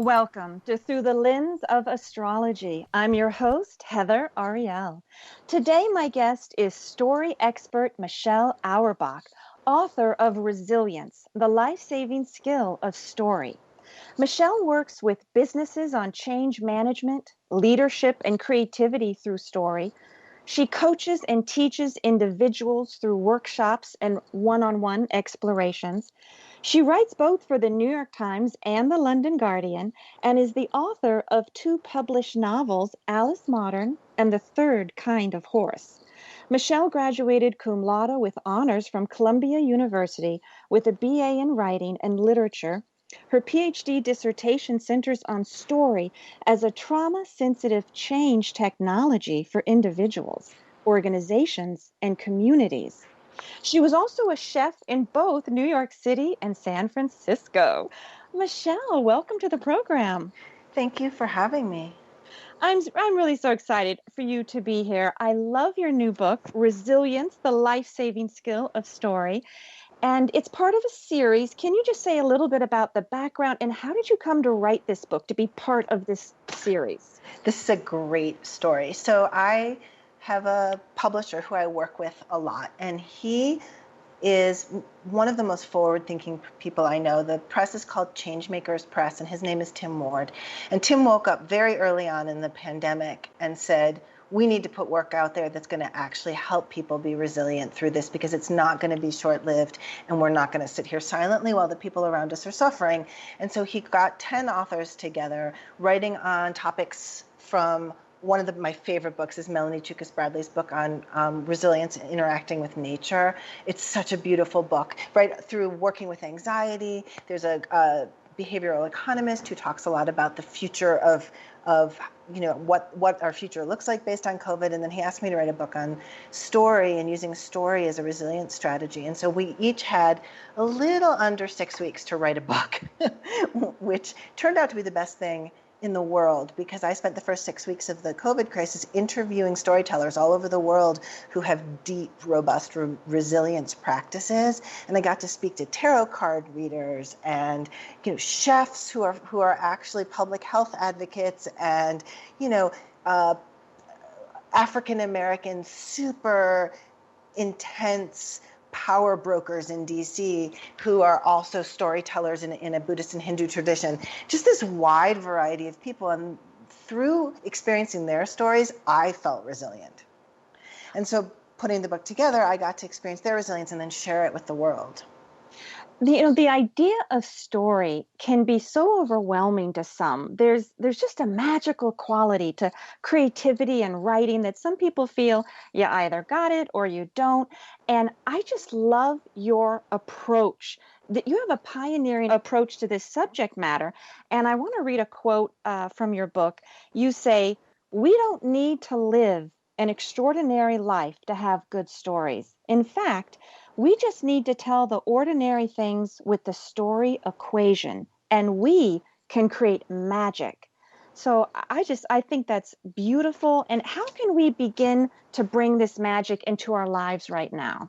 Welcome to Through the Lens of Astrology. I'm your host, Heather Arielle. Today, my guest is story expert Michelle Auerbach, author of Resilience, the life-saving skill of story. Michelle works with businesses on change management, leadership, and creativity through story. She coaches and teaches individuals through workshops and one-on-one explorations. She writes both for the New York Times and the London Guardian and is the author of two published novels, Alice Modern and The Third Kind of Horse. Michelle graduated cum laude with honors from Columbia University with a BA in writing and literature. Her PhD dissertation centers on story as a trauma-sensitive change technology for individuals, organizations, and communities. She was also a chef in both New York City and San Francisco. Michelle, welcome to the program. Thank you for having me. I'm really so excited for you to be here. I love your new book, Resilience, the Life-Saving Skill of Story, and it's part of a series. Can you just say a little bit about the background and how did you come to write this book, to be part of this series? This is a great story. So I have a publisher who I work with a lot, and he is one of the most forward-thinking people I know. The press is called Changemakers Press, and his name is Tim Ward. And Tim woke up very early on in the pandemic and said, we need to put work out there that's going to actually help people be resilient through this, because it's not going to be short-lived, and we're not going to sit here silently while the people around us are suffering. And so he got 10 authors together writing on topics from one of my favorite books is Melanie Chukas Bradley's book on resilience and interacting with nature. It's such a beautiful book, right through working with anxiety. There's a behavioral economist who talks a lot about the future of what our future looks like based on COVID. And then he asked me to write a book on story and using story as a resilience strategy. And so we each had a little under 6 weeks to write a book, which turned out to be the best thing in the world, because I spent the first 6 weeks of the COVID crisis interviewing storytellers all over the world who have deep, robust resilience practices. And I got to speak to tarot card readers and chefs who are actually public health advocates, and African American super intense power brokers in DC who are also storytellers in a Buddhist and Hindu tradition. Just this wide variety of people. And through experiencing their stories, I felt resilient. And so putting the book together, I got to experience their resilience and then share it with the world. The idea of story can be so overwhelming to some. There's just a magical quality to creativity and writing that some people feel you either got it or you don't. And I just love your approach, that you have a pioneering approach to this subject matter. And I want to read a quote from your book. You say, "We don't need to live an extraordinary life to have good stories. In fact, we just need to tell the ordinary things with the story equation, and we can create magic." So I think that's beautiful. And how can we begin to bring this magic into our lives right now?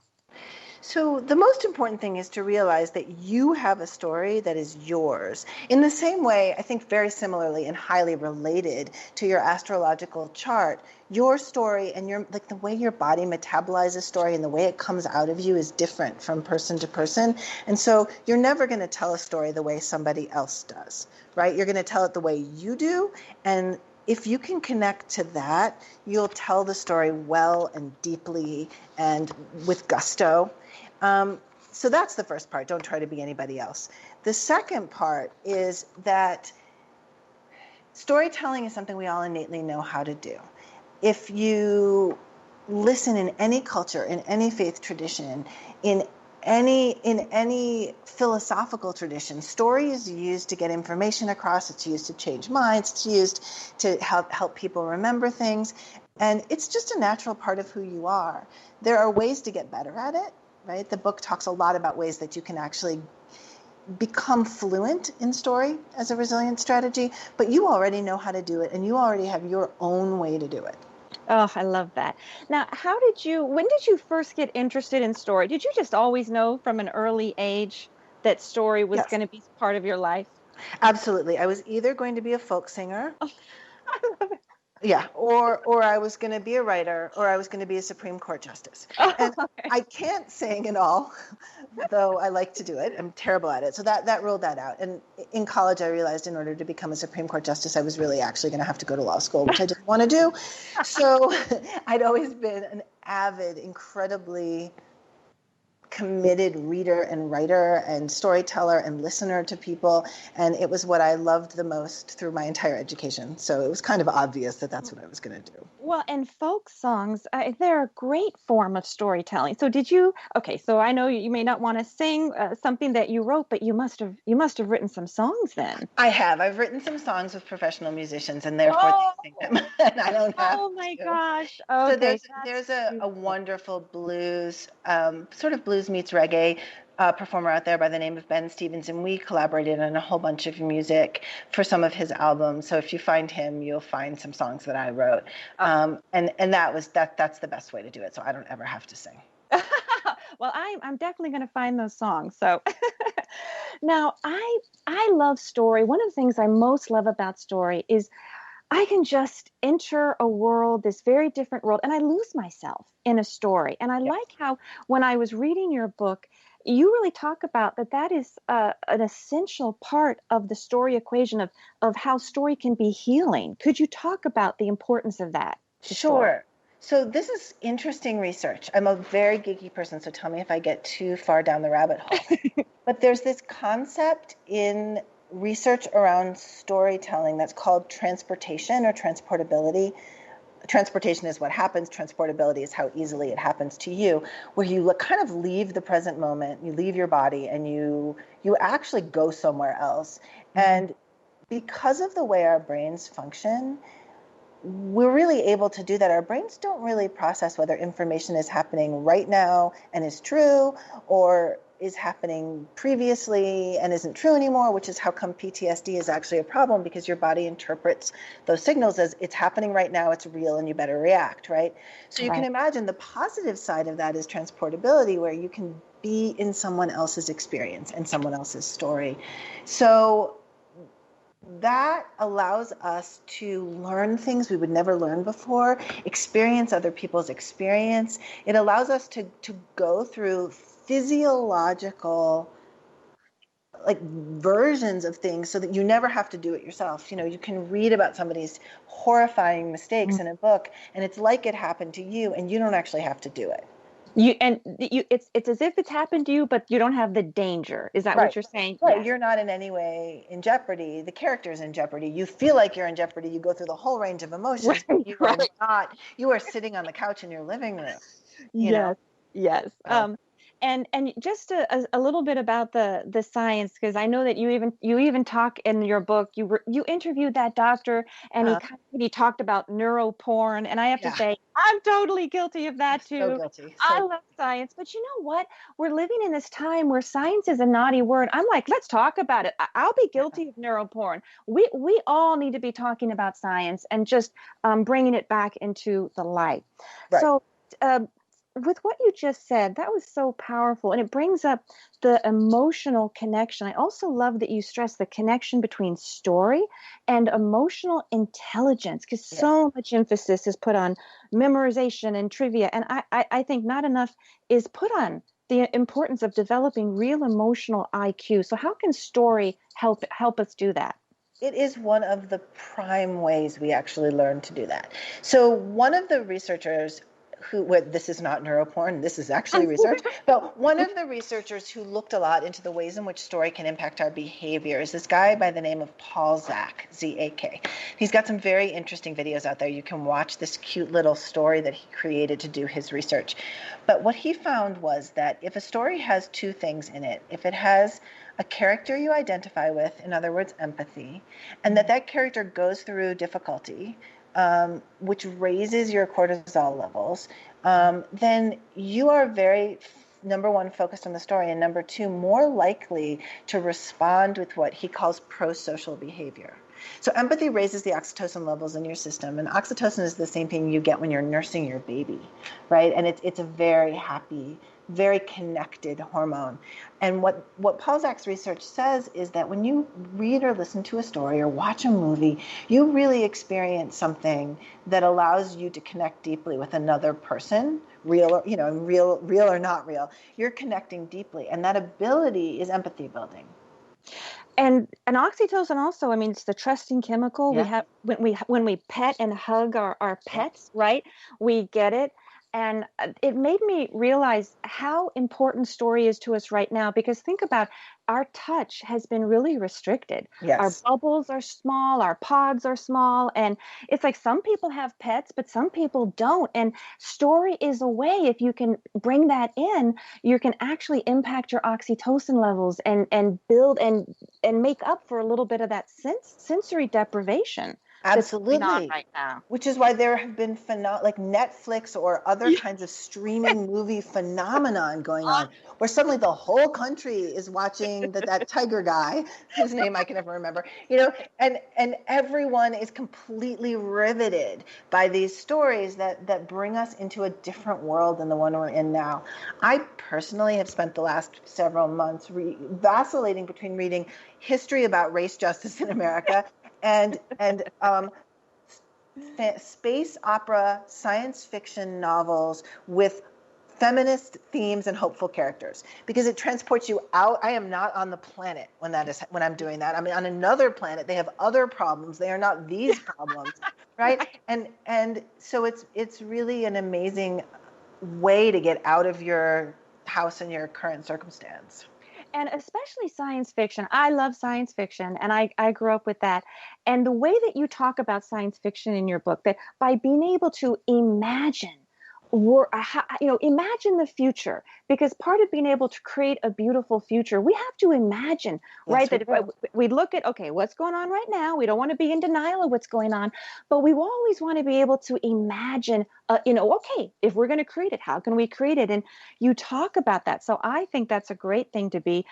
So the most important thing is to realize that you have a story that is yours. In the same way, I think very similarly and highly related to your astrological chart, your story and the way your body metabolizes story and the way it comes out of you is different from person to person. And so you're never going to tell a story the way somebody else does, right? You're going to tell it the way you do. And if you can connect to that, you'll tell the story well and deeply and with gusto. So that's the first part. Don't try to be anybody else. The second part is that storytelling is something we all innately know how to do. If you listen in any culture, in any faith tradition, in any philosophical tradition, story is used to get information across. It's used to change minds. It's used to help people remember things. And it's just a natural part of who you are. There are ways to get better at it, right? The book talks a lot about ways that you can actually become fluent in story as a resilience strategy, but you already know how to do it, and you already have your own way to do it. Oh, I love that. Now, when did you first get interested in story? Did you just always know from an early age that story was Yes. going to be part of your life? Absolutely. I was either going to be a folk singer, Oh, I love it. yeah, or I was going to be a writer, or I was going to be a Supreme Court justice. Oh, And okay. I can't sing at all, though I like to do it. I'm terrible at it. So that ruled that out. And in college, I realized in order to become a Supreme Court justice, I was really actually going to have to go to law school, which I didn't want to do. So I'd always been an avid, incredibly committed reader and writer and storyteller and listener to people, and it was what I loved the most through my entire education. So it was kind of obvious that that's what I was going to do. Well, and folk songs, they're a great form of storytelling. So did you, okay, so I know you may not want to sing something that you wrote, but you must have written some songs then. I've written some songs with professional musicians, and therefore they Oh, sing them and I don't have oh my to. gosh. So Okay, there's that's a beautiful. wonderful blues, sort of blues meets reggae performer out there by the name of Ben Stevens, and we collaborated on a whole bunch of music for some of his albums. So if you find him, you'll find some songs that I wrote, and that's the best way to do it. So I don't ever have to sing. Well, I'm definitely going to find those songs. So now I love story. One of the things I most love about story is I can just enter a world, this very different world, and I lose myself in a story. And I Yeah. like how when I was reading your book, you really talk about that is an essential part of the story equation of how story can be healing. Could you talk about the importance of that to story? Sure. So this is interesting research. I'm a very geeky person, so tell me if I get too far down the rabbit hole. But there's this concept in research around storytelling that's called transportation or transportability. Transportation is what happens. Transportability is how easily it happens to you, where you kind of leave the present moment, you leave your body, and you actually go somewhere else. Mhm. And because of the way our brains function, we're really able to do that. Our brains don't really process whether information is happening right now and is true, or is happening previously and isn't true anymore, which is how come PTSD is actually a problem, because your body interprets those signals as it's happening right now, it's real, and you better react, right? So you can Right. imagine the positive side of that is transportability, where you can be in someone else's experience and someone else's story. So that allows us to learn things we would never learn before, experience other people's experience. It allows us to go through physiological versions of things so that you never have to do it yourself. You can read about somebody's horrifying mistakes in a book, and it's like it happened to you, and you don't actually have to do it. It's as if it's happened to you, but you don't have the danger. Is that what Right. you're saying? Right. Yes. You're not in any way in jeopardy. The character's in jeopardy. You feel like you're in jeopardy. You go through the whole range of emotions, but Right, you are right. not. You are sitting on the couch in your living room, you know? Yes, yes. So, And just a little bit about the science, because I know that you even talk in your book. You interviewed that doctor, and uh, he talked about neuroporn, and I have to yeah, say I'm totally guilty of that so too. guilty. I So, love science, but you know what? We're living in this time where science is a naughty word. I'm like, let's talk about it. I'll be yeah, guilty of neuroporn. We all need to be talking about science and just bringing it back into the light. right. So. Um, with what you just said, that was so powerful. And it brings up the emotional connection. I also love that you stress the connection between story and emotional intelligence, because Yes. so much emphasis is put on memorization and trivia. And I think not enough is put on the importance of developing real emotional IQ. So how can story help us do that? It is one of the prime ways we actually learn to do that. So one of the researchers this is not neuroporn, this is actually research, but one of the researchers who looked a lot into the ways in which story can impact our behavior is this guy by the name of Paul Zak, Z-A-K. He's got some very interesting videos out there. You can watch this cute little story that he created to do his research. But what he found was that if a story has two things in it, if it has a character you identify with, in other words, empathy, and that character goes through difficulty, which raises your cortisol levels, then you are very, number one, focused on the story, and number two, more likely to respond with what he calls pro-social behavior. So empathy raises the oxytocin levels in your system, and oxytocin is the same thing you get when you're nursing your baby, right? And it's a very happy very connected hormone. And what Paulzak's research says is that when you read or listen to a story or watch a movie, you really experience something that allows you to connect deeply with another person, real or, real or not real. You're connecting deeply, and that ability is empathy building. And oxytocin also, I mean, it's the trusting chemical we Yeah. have when we pet and hug our Yeah. pets, right? We get it. And it made me realize how important story is to us right now, because think about, our touch has been really restricted. Our Yes. bubbles are small, our pods are small, and it's like some people have pets, but some people don't. And story is a way, if you can bring that in, you can actually impact your oxytocin levels and build and make up for a little bit of that sensory deprivation that's going on Absolutely. right now. Which is why there have been like Netflix or other kinds of streaming movie phenomenon going on, where suddenly the whole country is watching that tiger guy, whose name I can never remember, and everyone is completely riveted by these stories that bring us into a different world than the one we're in now. I personally have spent the last several months vacillating between reading history about race justice in America and space opera, science fiction novels with feminist themes and hopeful characters, because it transports you out. I am not on the planet when I'm doing that. I mean, on another planet, they have other problems. They are not these problems, right? And so it's really an amazing way to get out of your house and your current circumstance. And especially science fiction. I love science fiction, and I grew up with that. And the way that you talk about science fiction in your book, that by being able to imagine, imagine the future, because part of being able to create a beautiful future, we have to imagine, right? Yes, we That if do. we look at, okay, what's going on right now, we don't want to be in denial of what's going on, but we always want to be able to imagine, okay, if we're going to create it, how can we create it? And you talk about that. So I think that's a great thing to be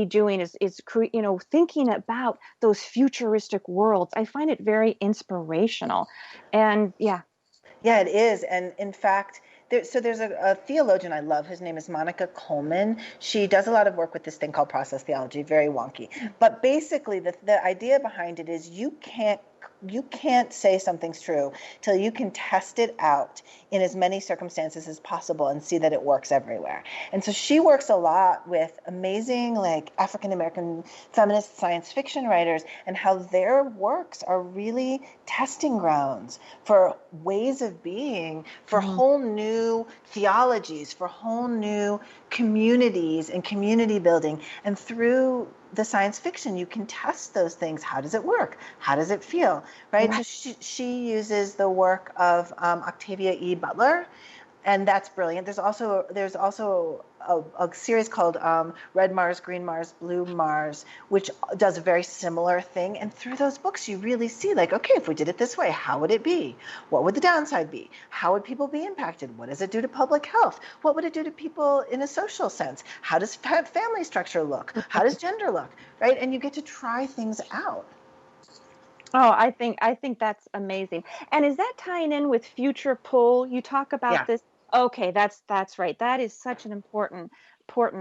doing, is thinking about those futuristic worlds. I find it very inspirational. And yeah. Yeah, it is. And in fact, there's a theologian I love. His name is Monica Coleman. She does a lot of work with this thing called process theology, very wonky. But basically, the idea behind it is you can't say something's true till you can test it out in as many circumstances as possible and see that it works everywhere. And so she works a lot with amazing, like, African American feminist science fiction writers, and how their works are really testing grounds for ways of being, for whole new theologies, for whole new communities and community building. And through the science fiction, you can test those things. How does it work? How does it feel? Right? Right. So she uses the work of Octavia E. Butler, and that's brilliant. There's also a series called Red Mars, Green Mars, Blue Mars, which does a very similar thing. And through those books, you really see, like, okay, if we did it this way, how would it be? What would the downside be? How would people be impacted? What does it do to public health? What would it do to people in a social sense? How does family structure look? How does gender look? Right? And you get to try things out. Oh, I think that's amazing. And is that tying in with future pull? You talk about Yeah. this. Okay, that's right. That is such an important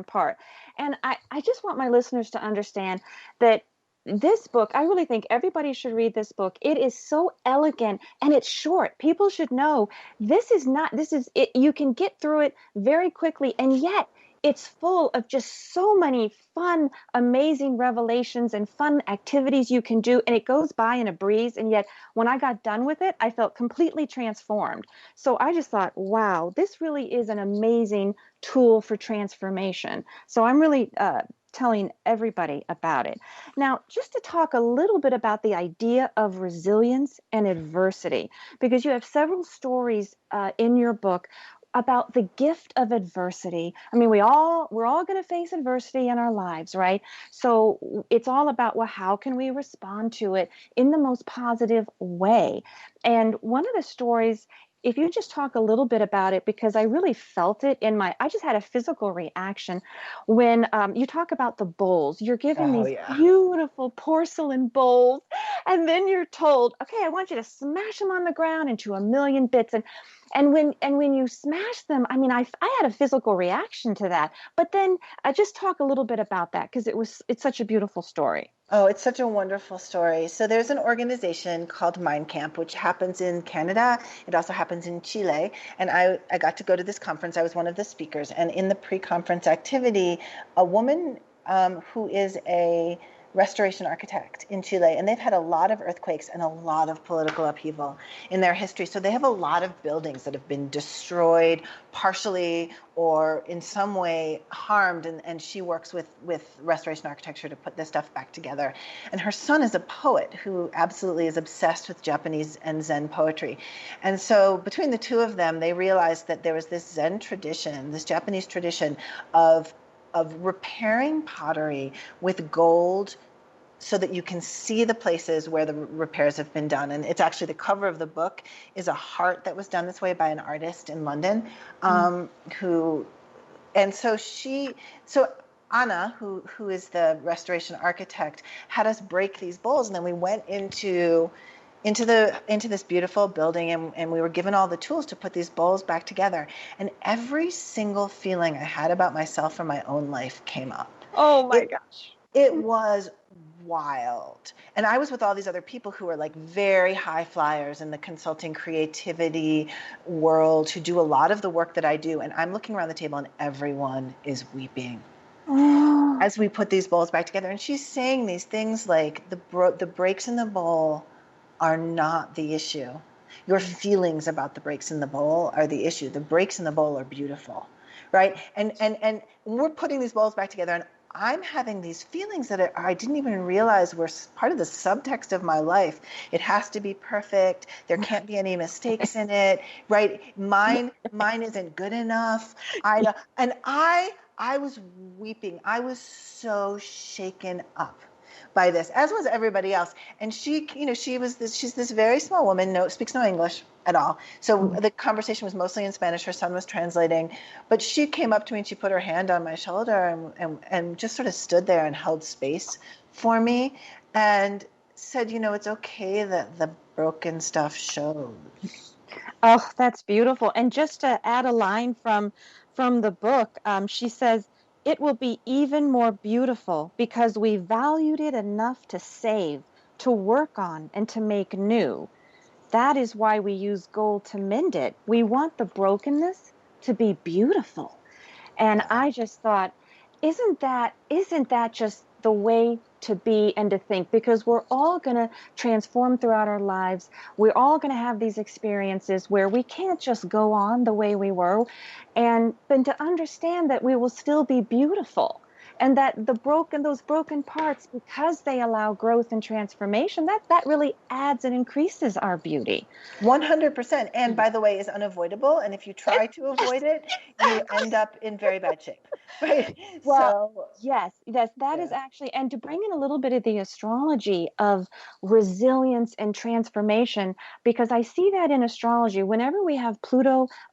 part. And I just want my listeners to understand that this book, I really think everybody should read this book. It is so elegant and it's short. People should know this is it. You can get through it very quickly, and yet it's full of just so many fun, amazing revelations and fun activities you can do. And it goes by in a breeze. And yet, when I got done with it, I felt completely transformed. So I just thought, wow, this really is an amazing tool for transformation. So I'm really telling everybody about it. Now, just to talk a little bit about the idea of resilience and adversity, because you have several stories in your book about the gift of adversity. I mean, we're all going to face adversity in our lives, right? So it's all about, well, how can we respond to it in the most positive way? And one of the stories if you just talk a little bit about it, because I really felt it I just had a physical reaction when you talk about the bowls. You're given Oh these yeah. beautiful porcelain bowls, and then you're told, okay, I want you to smash them on the ground into a million bits. And when you smash them, I mean, I had a physical reaction to that. But then just talk a little bit about that, because it's such a beautiful story. Oh, it's such a wonderful story. So there's an organization called Mind Camp, which happens in Canada. It also happens in Chile. And I got to go to this conference. I was one of the speakers. And in the pre-conference activity, a woman who is a restoration architect in Chile, and they've had a lot of earthquakes and a lot of political upheaval in their history. So they have a lot of buildings that have been destroyed partially or in some way harmed, and she works with restoration architecture to put this stuff back together. And her son is a poet who absolutely is obsessed with Japanese and Zen poetry. And so between the two of them, they realized that there was this Zen tradition, this Japanese tradition of repairing pottery with gold so that you can see the places where the repairs have been done. And it's actually the cover of the book is a heart that was done this way by an artist in London, who, and so Anna, who is the restoration architect, had us break these bowls, and then we went into this beautiful building, and we were given all the tools to put these bowls back together. And every single feeling I had about myself or my own life came up. Oh my gosh. It was wild. And I was with all these other people who are like very high flyers in the consulting creativity world, who do a lot of the work that I do. And I'm looking around the table and everyone is weeping as we put these bowls back together. And she's saying these things like the breaks in the bowl are not the issue. Your feelings about the breaks in the bowl are the issue. The breaks in the bowl are beautiful, right? And we're putting these bowls back together, and I'm having these feelings that I didn't even realize were part of the subtext of my life. It has to be perfect. There can't be any mistakes in it, right? Mine isn't good enough. I was weeping. I was so shaken up by this, as was everybody else. And she's this very small woman, speaks no English at all. So the conversation was mostly in Spanish. Her son was translating, but she came up to me and she put her hand on my shoulder and just sort of stood there and held space for me and said, it's okay that the broken stuff shows. Oh, that's beautiful. And just to add a line from the book, she says, it will be even more beautiful because we valued it enough to save, to work on, and to make new. That is why we use gold to mend it. We want the brokenness to be beautiful. And I just thought, isn't that just the way to be and to think? Because we're all going to transform throughout our lives. We're all going to have these experiences where we can't just go on the way we were, and then to understand that we will still be beautiful. And that those broken parts, because they allow growth and transformation, that really adds and increases our beauty. 100%. And by the way, is unavoidable. And if you try to avoid it, you end up in very bad shape. Right. Well, So yes, that is yeah. actually, and to bring in a little bit of the astrology of resilience and transformation, because I see that in astrology, whenever we have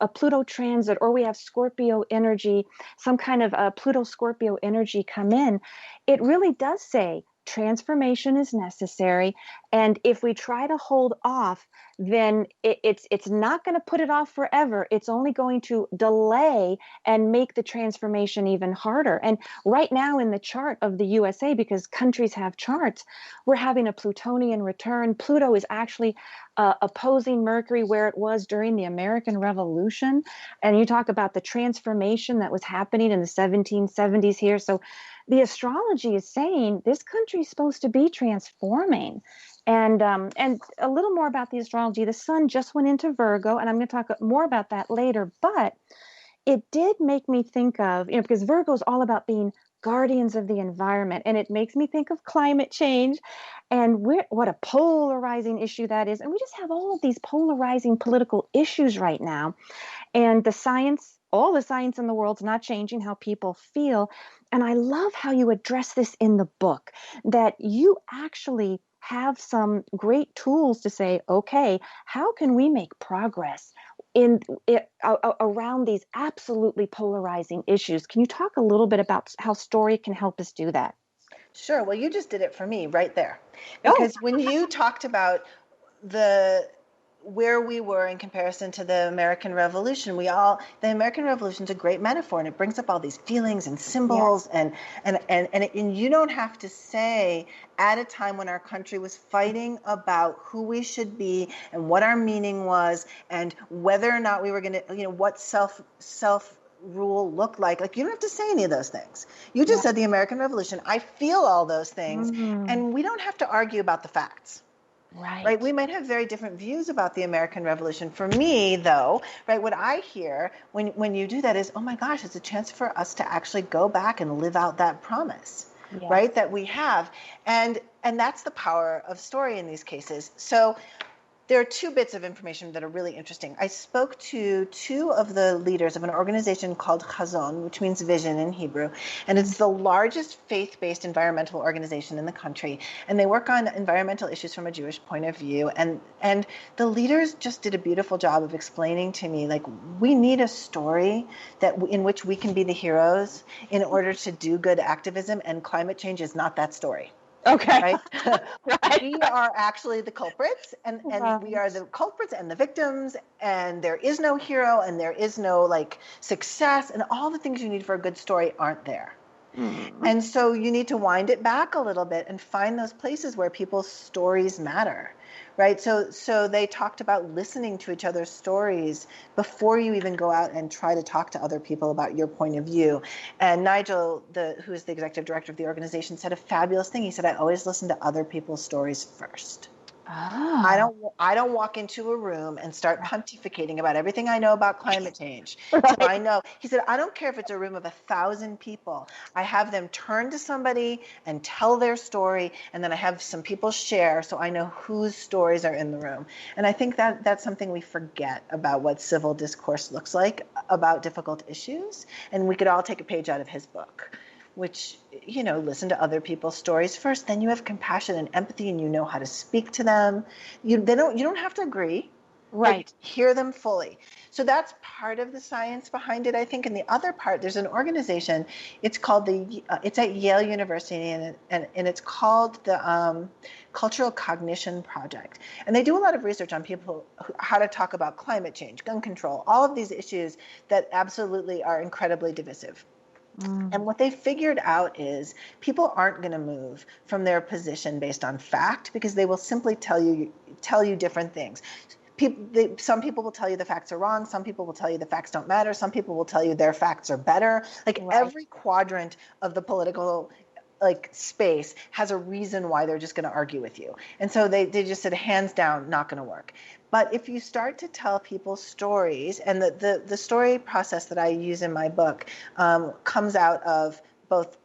a Pluto transit, or we have Scorpio energy, some kind of Pluto Scorpio energy come in, it really does say transformation is necessary. And if we try to hold off, then it's not going to put it off forever. It's only going to delay and make the transformation even harder. And right now in the chart of the USA, because countries have charts, we're having a Plutonian return. Pluto is actually opposing Mercury where it was during the American Revolution. And you talk about the transformation that was happening in the 1770s here. So the astrology is saying this country is supposed to be transforming. And a little more about the astrology. The sun just went into Virgo, and I'm going to talk more about that later. But it did make me think of, because Virgo is all about being guardians of the environment, and it makes me think of climate change and what a polarizing issue that is. And we just have all of these polarizing political issues right now. And all the science in the world's not changing how people feel. And I love how you address this in the book, that you actually have some great tools to say, okay, how can we make progress? around these absolutely polarizing issues. Can you talk a little bit about how story can help us do that? Sure. Well, you just did it for me right there. Oh, Because when you talked about the where we were in comparison to the American Revolution, the American Revolution is a great metaphor, and it brings up all these feelings and yeah, symbols, and you don't have to say at a time when our country was fighting about who we should be and what our meaning was and whether or not we were going to, what self rule looked like. Like, you don't have to say any of those things. You just yeah. said the American Revolution. I feel all those things, Mm, and we don't have to argue about the facts. Right? right. We might have very different views about the American Revolution. For me, though, right, what I hear when you do that is, oh my gosh, it's a chance for us to actually go back and live out that promise, Yes. right, that we have. And that's the power of story in these cases. So there are two bits of information that are really interesting. I spoke to two of the leaders of an organization called Chazon, which means vision in Hebrew, and it's the largest faith-based environmental organization in the country. And they work on environmental issues from a Jewish point of view. And the leaders just did a beautiful job of explaining to me, like, we need a story in which we can be the heroes in order to do good activism, and climate change is not that story. Okay. Right? Right. We are actually the culprits, and we are Right. the culprits and the victims, and there is no hero, and there is no like success, and all the things you need for a good story aren't there. Mm. And so you need to wind it back a little bit and find those places where people's stories matter, right? So they talked about listening to each other's stories before you even go out and try to talk to other people about your point of view. And Nigel, who is the executive director of the organization, said a fabulous thing. He said, I always listen to other people's stories first. Oh, I don't walk into a room and start pontificating about everything I know about climate change till right. I know. He said, I don't care if it's a room of 1,000 people. I have them turn to somebody and tell their story, and then I have some people share so I know whose stories are in the room. And I think that that's something we forget about what civil discourse looks like about difficult issues. And we could all take a page out of his book, which, listen to other people's stories first. Then you have compassion and empathy, and you know how to speak to them. You don't have to agree, but you Right. hear them fully. So that's part of the science behind it, I think. And the other part, there's an organization. It's called it's at Yale University, and it's called the Cultural Cognition Project. And they do a lot of research on people, how to talk about climate change, gun control, all of these issues that absolutely are incredibly divisive. And Mm. what they figured out is people aren't going to move from their position based on fact, because they will simply tell you different things. Some people will tell you the facts are wrong. Some people will tell you the facts don't matter. Some people will tell you their facts are better. Like, Right. every quadrant of the political space has a reason why they're just going to argue with you. And so they just said, hands down, not going to work. But if you start to tell people stories, and the story process that I use in my book comes out of both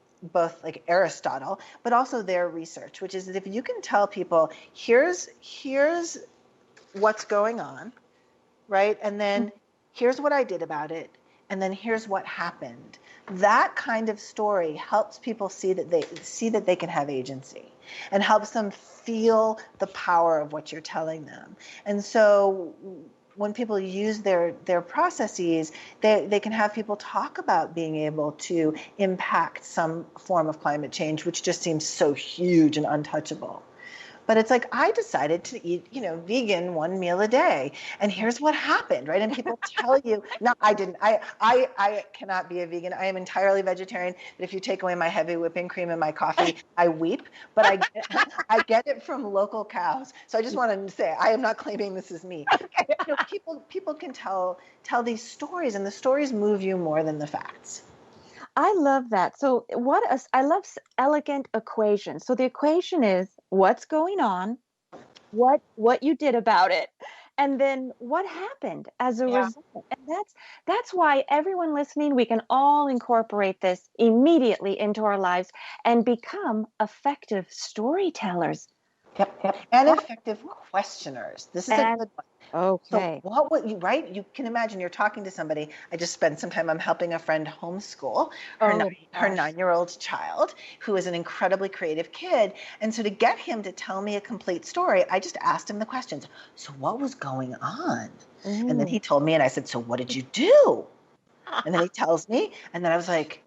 like Aristotle, but also their research, which is that if you can tell people, here's what's going on, right? And then here's what I did about it, and then here's what happened. That kind of story helps people see that they can have agency, and helps them feel the power of what you're telling them. And so when people use their processes, they can have people talk about being able to impact some form of climate change, which just seems so huge and untouchable. But it's like, I decided to eat, vegan one meal a day, and here's what happened, right? And people tell you, no, I didn't. I cannot be a vegan. I am entirely vegetarian. But if you take away my heavy whipping cream in my coffee, I weep. But I get it from local cows. So I just wanted to say, I am not claiming this is me. People can tell these stories, and the stories move you more than the facts. I love that. So I love elegant equations. So the equation is what's going on, what you did about it, and then what happened as a Yeah. result. And that's why everyone listening, we can all incorporate this immediately into our lives and become effective storytellers. Yep. And effective questioners. This is a And good one. So okay. what would you, right? You can imagine you're talking to somebody. I just spent some time, I'm helping a friend homeschool Oh her gosh. 9-year-old child who is an incredibly creative kid. And so to get him to tell me a complete story, I just asked him the questions. So what was going on? And then Mm. he told me and I said, so what did you do? And then he tells me, and then I was like,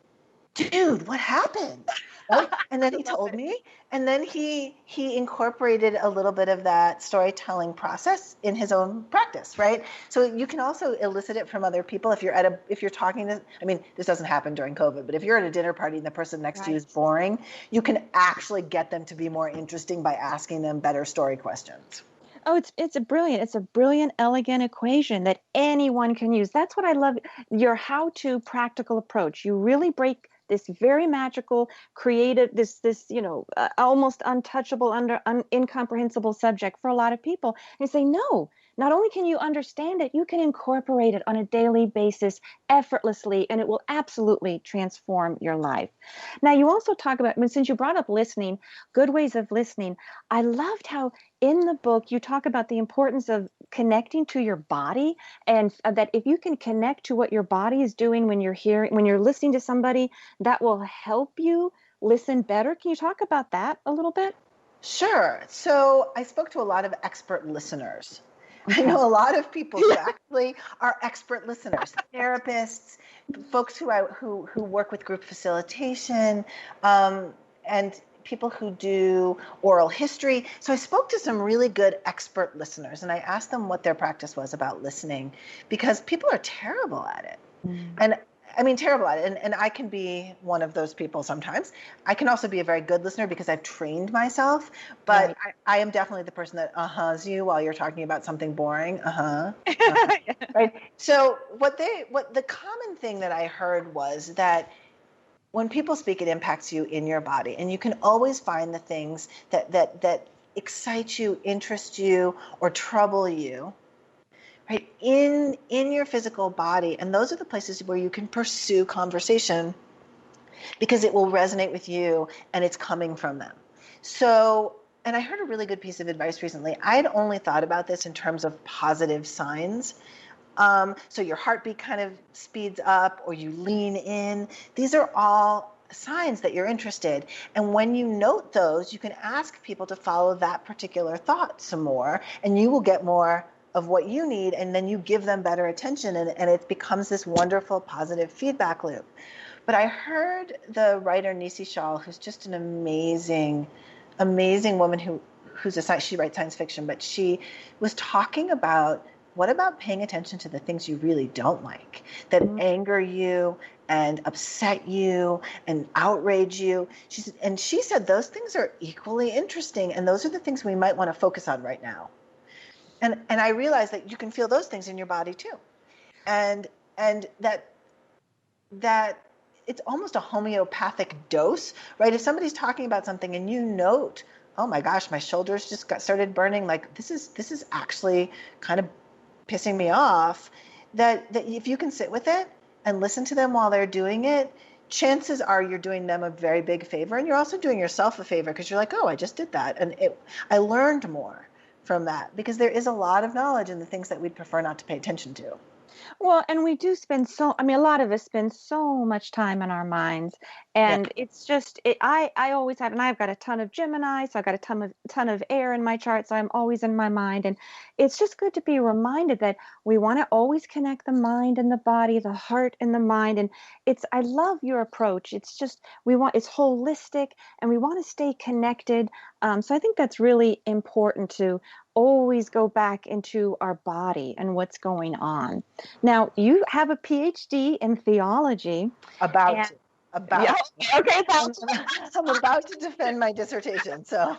dude, what happened? Right? And then I he love told it. me, and then he incorporated a little bit of that storytelling process in his own practice, right? So you can also elicit it from other people if you're talking to, I mean, this doesn't happen during COVID, but if you're at a dinner party and the person next to you Right. is boring, you can actually get them to be more interesting by asking them better story questions. Oh, it's a brilliant, elegant equation that anyone can use. That's what I love, your how-to practical approach. You really break this very magical, creative, almost untouchable, incomprehensible subject for a lot of people. And you say, no, not only can you understand it, you can incorporate it on a daily basis effortlessly, and it will absolutely transform your life. Now, you also talk about, since you brought up listening, good ways of listening. I loved how in the book you talk about the importance of connecting to your body, and that if you can connect to what your body is doing when you're listening to somebody, that will help you listen better. Can you talk about that a little bit? Sure. So I spoke to a lot of expert listeners. I Okay. know a lot of people who actually are expert listeners, therapists, folks who work with group facilitation, and people who do oral history. So I spoke to some really good expert listeners, and I asked them what their practice was about listening, because people are terrible at it. Mm. And I mean, terrible at it. And I can be one of those people sometimes. I can also be a very good listener because I've trained myself. But Right. I am definitely the person that uh-huhs you while you're talking about something boring. Uh-huh. Right. So what the common thing that I heard was that when people speak, it impacts you in your body. And you can always find the things that excite you, interest you, or trouble you, right, in your physical body. And those are the places where you can pursue conversation because it will resonate with you and it's coming from them. So, and I heard a really good piece of advice recently. I'd only thought about this in terms of positive signs. So your heartbeat kind of speeds up or you lean in. These are all signs that you're interested. And when you note those, you can ask people to follow that particular thought some more, and you will get more of what you need, and then you give them better attention, and it becomes this wonderful positive feedback loop. But I heard the writer Nisi Shaw, who's just an amazing woman she writes science fiction, but she was talking about, what about paying attention to the things you really don't like, that Mm. anger you and upset you and outrage you? She said those things are equally interesting, and those are the things we might want to focus on right now. And I realized that you can feel those things in your body too, and that it's almost a homeopathic dose, right? If somebody's talking about something and you note, oh my gosh, my shoulders just got started burning, like this is actually kind of pissing me off, that if you can sit with it and listen to them while they're doing it, chances are you're doing them a very big favor, and you're also doing yourself a favor, because you're like, oh, I just did that, and I learned more from that, because there is a lot of knowledge in the things that we'd prefer not to pay attention to. Well, and we do spend a lot of us spend so much time in our minds. Yeah. And it's just, I always have, and I've got a ton of Gemini, so I've got a ton of air in my chart, so I'm always in my mind. And it's just good to be reminded that we want to always connect the mind and the body, the heart and the mind. And I love your approach. It's holistic, and we want to stay connected. So I think that's really important to always go back into our body and what's going on. Now, you have a PhD in theology, About and to. yeah, About to. okay, I'm, I'm about to defend my dissertation, so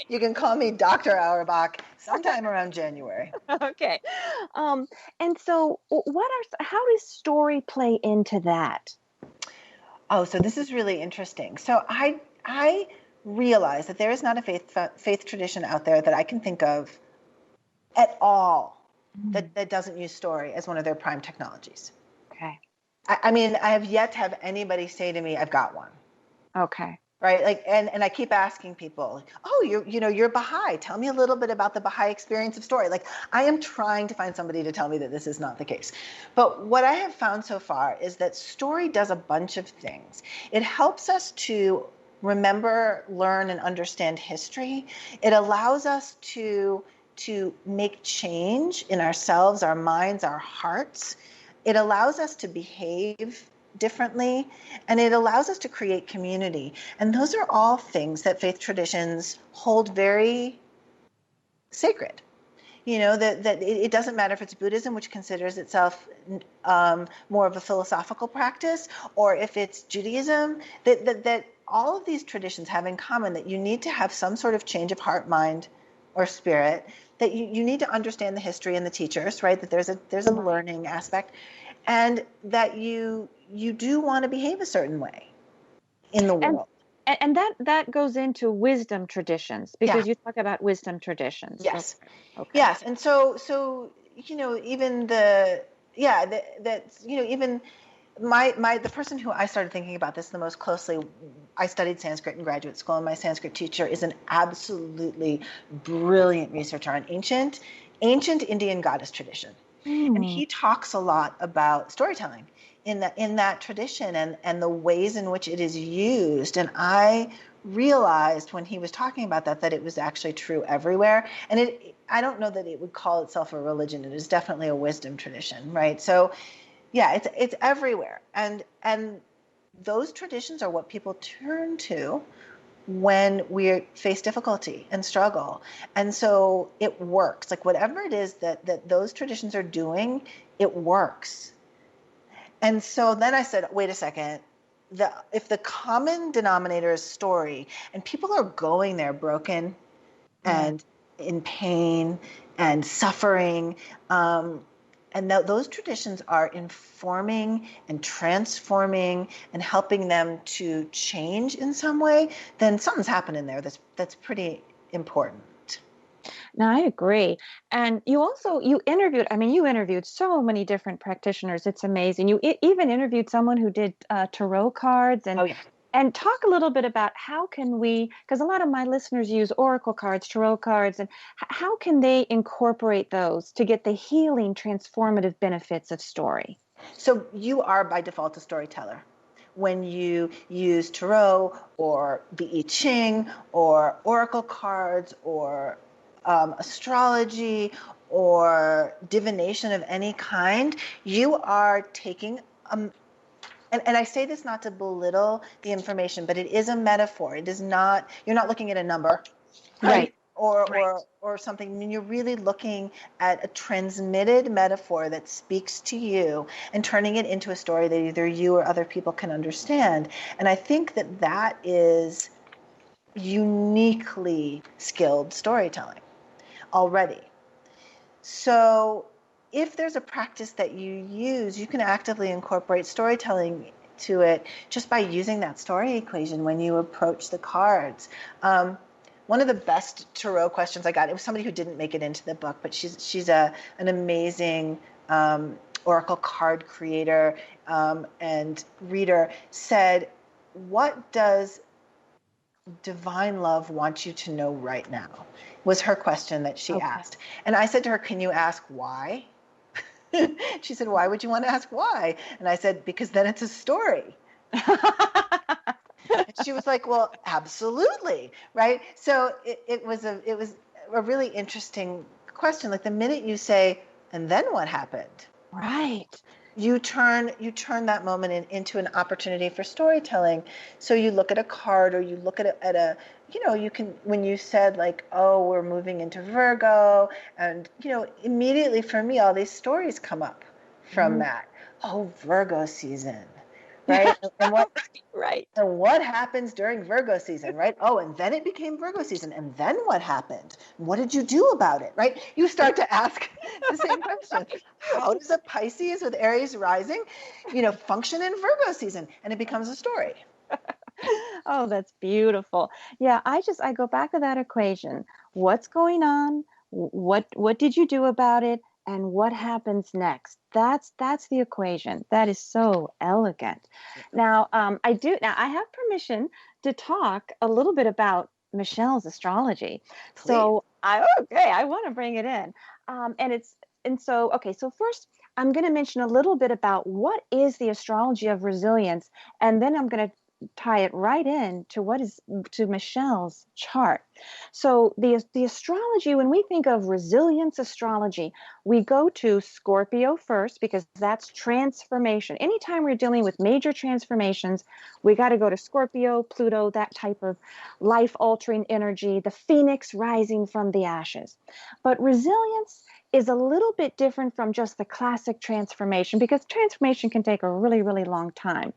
you can call me Dr. Auerbach sometime around January. okay. Um, and so, how does story play into that? Oh, so this is really interesting. So I realize that there is not a faith tradition out there that I can think of at all Mm. that doesn't use story as one of their prime technologies. Okay. I mean, I have yet to have anybody say to me, I've got one. Okay. right? Like, and I keep asking people, oh, you're Baha'i. Tell me a little bit about the Baha'i experience of story. Like, I am trying to find somebody to tell me that this is not the case. But what I have found so far is that story does a bunch of things. It helps us to remember, learn, and understand history. It allows us to make change in ourselves, our minds, our hearts. It allows us to behave differently, and it allows us to create community. And those are all things that faith traditions hold very sacred. That it doesn't matter if it's Buddhism, which considers itself more of a philosophical practice, or if it's Judaism, that all of these traditions have in common that you need to have some sort of change of heart, mind, or spirit, that you need to understand the history and the teachers, right? That there's a learning aspect, and that you do want to behave a certain way in the And world. and that goes into wisdom traditions, Yeah. because you talk about wisdom traditions. Yes. Okay. Yes. And so even even the person who I started thinking about this the most closely, I studied Sanskrit in graduate school, and my Sanskrit teacher is an absolutely brilliant researcher on ancient Indian goddess tradition. And he talks a lot about storytelling in that tradition, and the ways in which it is used. And I realized when he was talking about that it was actually true everywhere. And I don't know that it would call itself a religion. It is definitely a wisdom tradition, right? So yeah, it's everywhere. And those traditions are what people turn to when we face difficulty and struggle. And so it works. Like, whatever it is that those traditions are doing, it works. And so then I said, wait a second, if the common denominator is story, and people are going there broken and in pain and suffering, and those traditions are informing and transforming and helping them to change in some way, then something's happening there that's pretty important. No, I agree. And you interviewed so many different practitioners. It's amazing. You even interviewed someone who did tarot cards, Oh yeah. and talk a little bit about how can we, because a lot of my listeners use oracle cards, tarot cards, and how can they incorporate those to get the healing, transformative benefits of story? So you are by default a storyteller. When you use tarot or the I Ching or oracle cards or astrology or divination of any kind, you are taking and I say this not to belittle the information, but it is a metaphor. It is not, you're not looking at a number, right? Or something. I mean, you're really looking at a transmitted metaphor that speaks to you and turning it into a story that either you or other people can understand. And I think that is uniquely skilled storytelling already. So if there's a practice that you use, you can actively incorporate storytelling to it just by using that story equation when you approach the cards. One of the best tarot questions I got, it was somebody who didn't make it into the book, but she's an amazing oracle card creator and reader, said, what does divine love want you to know right now? Was her question that she asked. And I said to her, can you ask why? She said, why would you want to ask why? And I said, because then it's a story. And she was like, well, absolutely, right? So it was a really interesting question. Like, the minute you say, and then what happened? Right. You turn that moment into an opportunity for storytelling. So you look at a card, or you look at a you can, when you said, like, oh, we're moving into Virgo, and immediately for me all these stories come up from that. Oh, Virgo season, right? And what right. and what happens during Virgo season, right? Oh, and then it became Virgo season, and then what happened? What did you do about it, right? You start to ask the same question. How does a Pisces with Aries rising, function in Virgo season? And it becomes a story. Oh, that's beautiful. Yeah, I go back to that equation. What's going on? What did you do about it? And what happens next? That's the equation. That is so elegant. Now, I have permission to talk a little bit about Michelle's astrology. Please. I want to bring it in. So first I'm going to mention a little bit about what is the astrology of resilience, and then I'm going to tie it right in to what is to Michelle's chart. So the astrology, when we think of resilience astrology, we go to Scorpio first because that's transformation. Anytime we're dealing with major transformations, we got to go to Scorpio, Pluto, that type of life altering energy, the phoenix rising from the ashes. But resilience is a little bit different from just the classic transformation because transformation can take a really, really long time.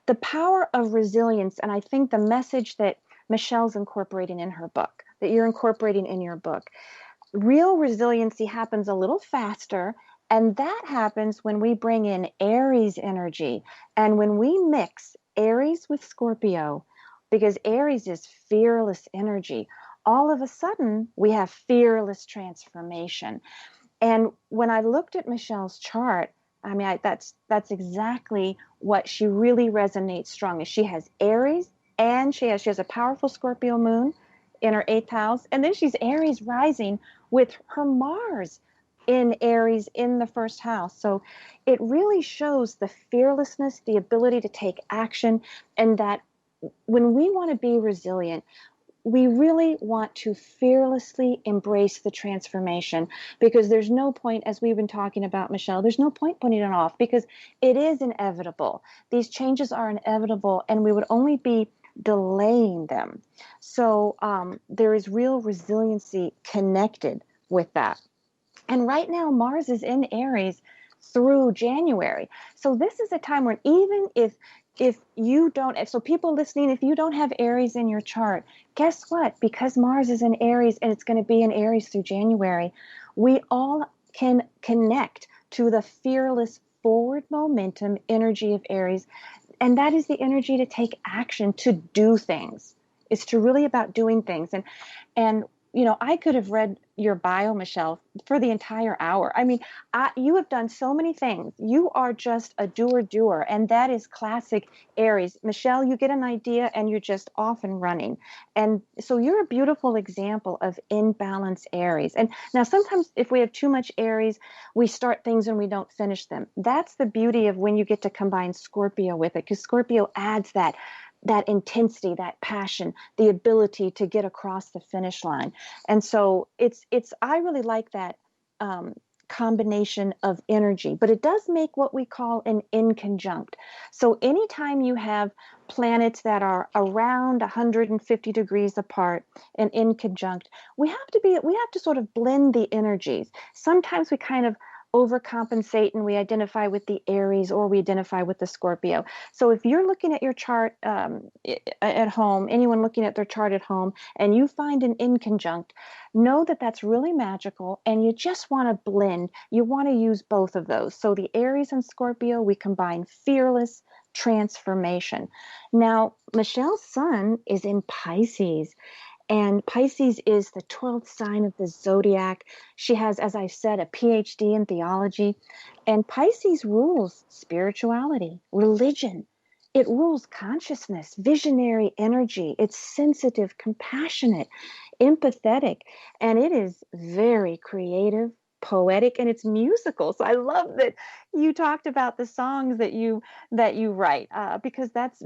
The power of resilience, and I think the message that Michelle's incorporating in her book, that you're incorporating in your book, real resiliency happens a little faster. And that happens when we bring in Aries energy and when we mix Aries with Scorpio, because Aries is fearless energy. All of a sudden, we have fearless transformation. And when I looked at Michelle's chart, I mean, that's exactly what she really resonates strong. Is she has Aries and she has a powerful Scorpio moon in her eighth house, and then she's Aries rising with her Mars in Aries in the first house. So it really shows the fearlessness, the ability to take action, and that when we want to be resilient, we really want to fearlessly embrace the transformation, because there's no point, as we've been talking about, Michelle, there's no point putting it off because it is inevitable. These changes are inevitable and we would only be delaying them. So there is real resiliency connected with that. And right now, Mars is in Aries through January. So this is a time when even if you don't, so people listening, if you don't have Aries in your chart, guess what? Because Mars is in Aries and it's going to be in Aries through January, we all can connect to the fearless forward momentum energy of Aries. And that is the energy to take action, to do things. It's to really about doing things. And I could have read your bio, Michelle, for the entire hour. I mean, you have done so many things. You are just a doer, and that is classic Aries. Michelle, you get an idea and you're just off and running. And so you're a beautiful example of imbalanced Aries. And now sometimes if we have too much Aries, we start things and we don't finish them. That's the beauty of when you get to combine Scorpio with it, because Scorpio adds that intensity, that passion, the ability to get across the finish line. And so I really like that combination of energy, but it does make what we call an inconjunct. So anytime you have planets that are around 150 degrees apart and inconjunct, we have to sort of blend the energies. Sometimes we kind of overcompensate and we identify with the Aries or we identify with the Scorpio. So if you're looking at your chart at home, anyone looking at their chart at home, and you find an inconjunct, know that that's really magical and you just want to blend. You want to use both of those. So the Aries and Scorpio, we combine fearless transformation. Now, Michelle's sun is in Pisces. And Pisces is the 12th sign of the zodiac. She has, as I said, a PhD in theology. And Pisces rules spirituality, religion. It rules consciousness, visionary energy. It's sensitive, compassionate, empathetic, and it is very creative, poetic, and it's musical. So I love that you talked about the songs that you write, because that's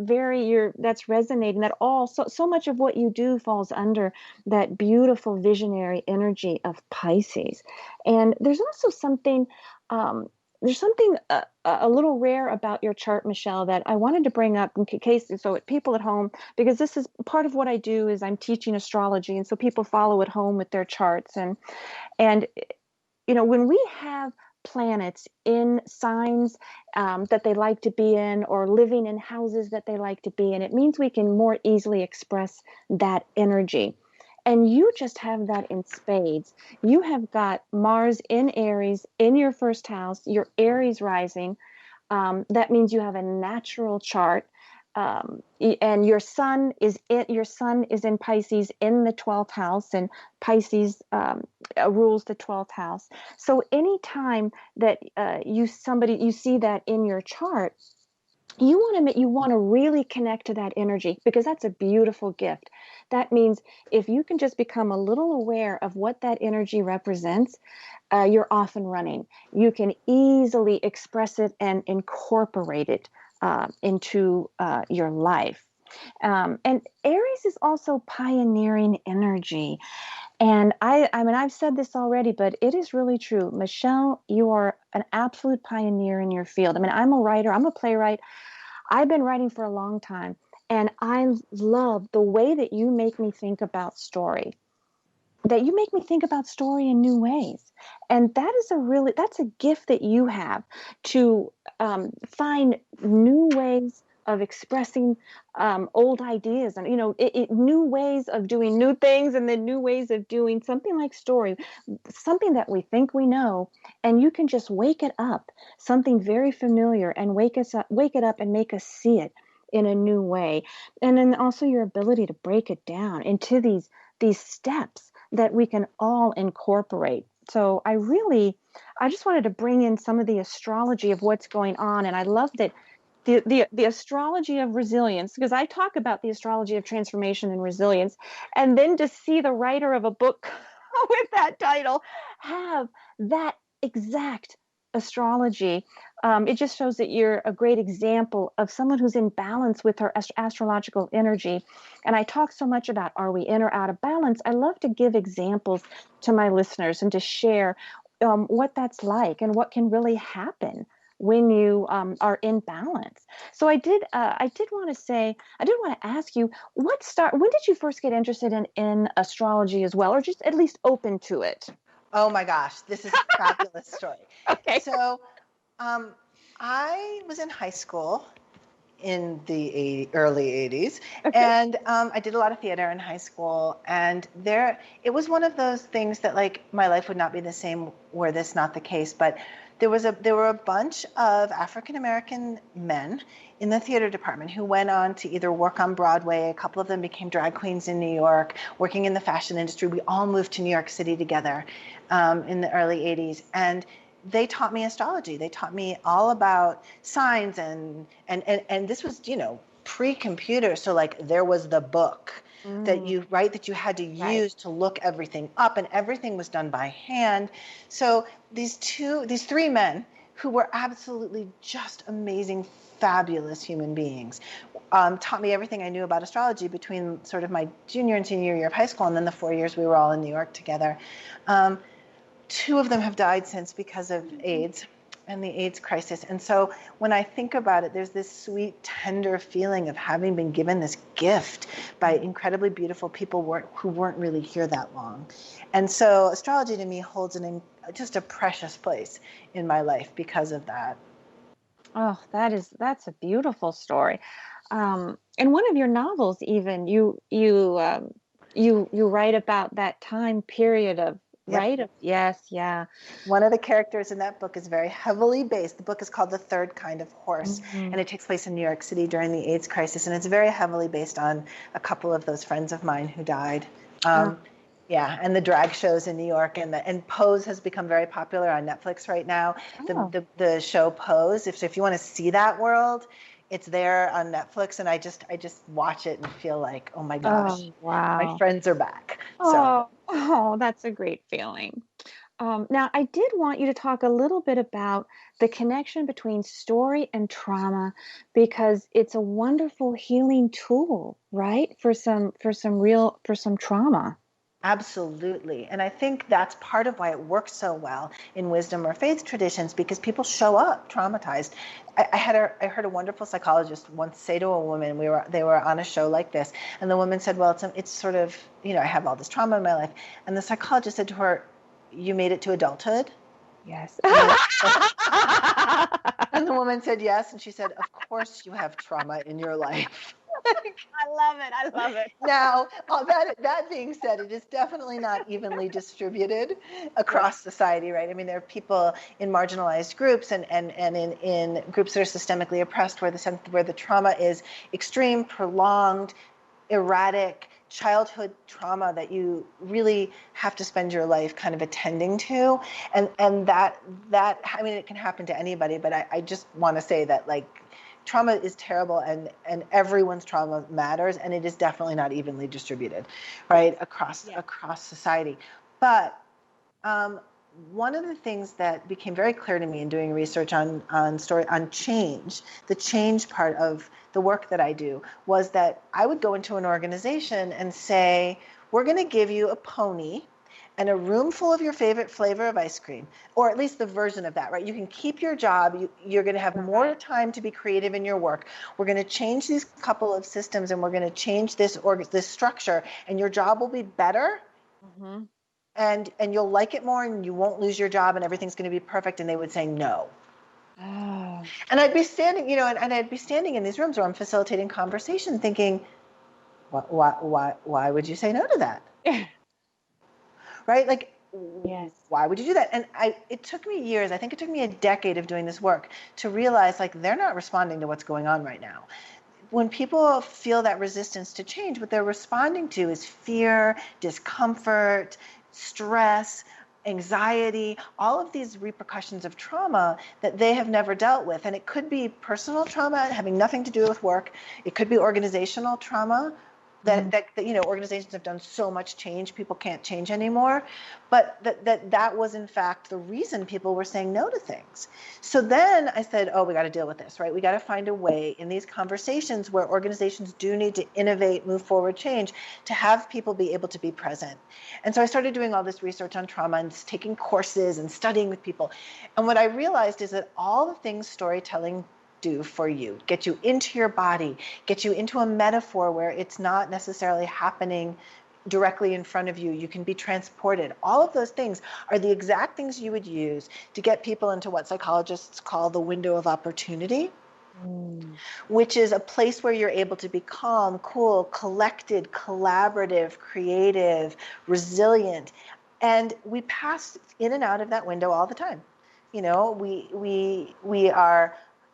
resonating. That so much of what you do falls under that beautiful visionary energy of Pisces. And there's also something. There's something a little rare about your chart, Michelle, that I wanted to bring up in case, so people at home, because this is part of what I do is I'm teaching astrology, and so people follow at home with their charts. And when we have planets in signs that they like to be in, or living in houses that they like to be in, it means we can more easily express that energy. And you just have that in spades. You have got Mars in Aries in your first house, your Aries rising. That means you have a natural chart. And your sun is in Pisces in the 12th house, and Pisces rules the 12th house. So anytime that you see that in your chart, you want to really connect to that energy, because that's a beautiful gift. That means if you can just become a little aware of what that energy represents, you're off and running. You can easily express it and incorporate it into your life. And Aries is also pioneering energy. And I mean, I've said this already, but it is really true. Michelle, you are an absolute pioneer in your field. I mean, I'm a writer, I'm a playwright. I've been writing for a long time, and I love the way that you make me think about story. That you make me think about story in new ways. And that's a gift that you have, to find new ways of expressing old ideas, and new ways of doing new things, and then new ways of doing something like story, something that we think we know, and you can just wake it up, something very familiar, and wake it up and make us see it in a new way. And then also your ability to break it down into these steps that we can all incorporate. So I just wanted to bring in some of the astrology of what's going on. And I love that the astrology of resilience, because I talk about the astrology of transformation and resilience, and then to see the writer of a book with that title have that exact astrology, it just shows that you're a great example of someone who's in balance with her astrological energy. And I talk so much about, are we in or out of balance? I love to give examples to my listeners and to share what that's like and what can really happen when you are in balance. So I did want to ask you, when did you first get interested in astrology as well, or just at least open to it? Oh my gosh, this is a fabulous story. Okay. So, I was in high school in the early 80s, Okay. and I did a lot of theater in high school, and it was one of those things that, like, my life would not be the same were this not the case. But there were a bunch of African American men in the theater department who went on to either work on Broadway. A couple of them became drag queens in New York, working in the fashion industry. We all moved to New York City together in the early 80s, and they taught me astrology. They taught me all about signs, and this was, pre-computer. So, like, there was the book that Mm, you had to right. use to look everything up, and everything was done by hand. So these three men, who were absolutely just amazing, fabulous human beings, taught me everything I knew about astrology between sort of my junior and senior year of high school, and then the 4 years we were all in New York together. Um, Two of them have died since because of AIDS and the AIDS crisis. And so when I think about it, there's this sweet, tender feeling of having been given this gift by incredibly beautiful people who weren't really here that long. And so astrology to me holds just a precious place in my life because of that. Oh, that's a beautiful story. In one of your novels, even you write about that time period of, Yep. right? Yes, yeah. One of the characters in that book is very heavily based. The book is called The Third Kind of Horse, Mhm. and it takes place in New York City during the AIDS crisis, and it's very heavily based on a couple of those friends of mine who died. Oh, Yeah, and the drag shows in New York, and Pose has become very popular on Netflix right now. oh, The show Pose, if you want to see that world, it's there on Netflix, and I just watch it and feel like, oh my gosh, oh, my wow. friends are back. So. Oh, that's a great feeling. Now, I did want you to talk a little bit about the connection between story and trauma, because it's a wonderful healing tool, right? For some trauma. Absolutely. And I think that's part of why it works so well in wisdom or faith traditions, because people show up traumatized. I heard a wonderful psychologist once say to a woman, they were on a show like this, and the woman said, well, it's sort of, I have all this trauma in my life. And the psychologist said to her, you made it to adulthood? Yes. And and the woman said yes. And she said, of course you have trauma in your life. I love it. I love it. Now, that being said, it is definitely not evenly distributed Right. across society, right? I mean, there are people in marginalized groups and in groups that are systemically oppressed, where the trauma is extreme, prolonged, erratic childhood trauma that you really have to spend your life kind of attending to. And that I mean, it can happen to anybody, but I just want to say that, like, trauma is terrible, and everyone's trauma matters, and it is definitely not evenly distributed, right, across society. But one of the things that became very clear to me in doing research on change, the change part of the work that I do, was that I would go into an organization and say, we're going to give you a pony and a room full of your favorite flavor of ice cream, or at least the version of that, right? You can keep your job. You're going to have more time to be creative in your work. We're going to change these couple of systems, and we're going to change this structure, and your job will be better. Mm-hmm. And you'll like it more, and you won't lose your job, and everything's going to be perfect. And they would say no. Oh. And I'd be standing, and I'd be standing in these rooms where I'm facilitating conversation, thinking, why would you say no to that? Right? Like, yes. Why would you do that? And it took me years. I think it took me a decade of doing this work to realize, like, they're not responding to what's going on right now. When people feel that resistance to change, what they're responding to is fear, discomfort, stress, anxiety, all of these repercussions of trauma that they have never dealt with. And it could be personal trauma having nothing to do with work. It could be organizational trauma that organizations have done so much change, people can't change anymore. But that was in fact the reason people were saying no to things. So then I said, we got to deal with this, right? We got to find a way in these conversations where organizations do need to innovate, move forward, change, to have people be able to be present. And so I started doing all this research on trauma and taking courses and studying with people. And what I realized is that all the things storytelling do for you, get you into your body, get you into a metaphor where it's not necessarily happening directly in front of you. You can be transported. All of those things are the exact things you would use to get people into what psychologists call the window of opportunity, which is a place where you're able to be calm, cool, collected, collaborative, creative, resilient. And we pass in and out of that window all the time. We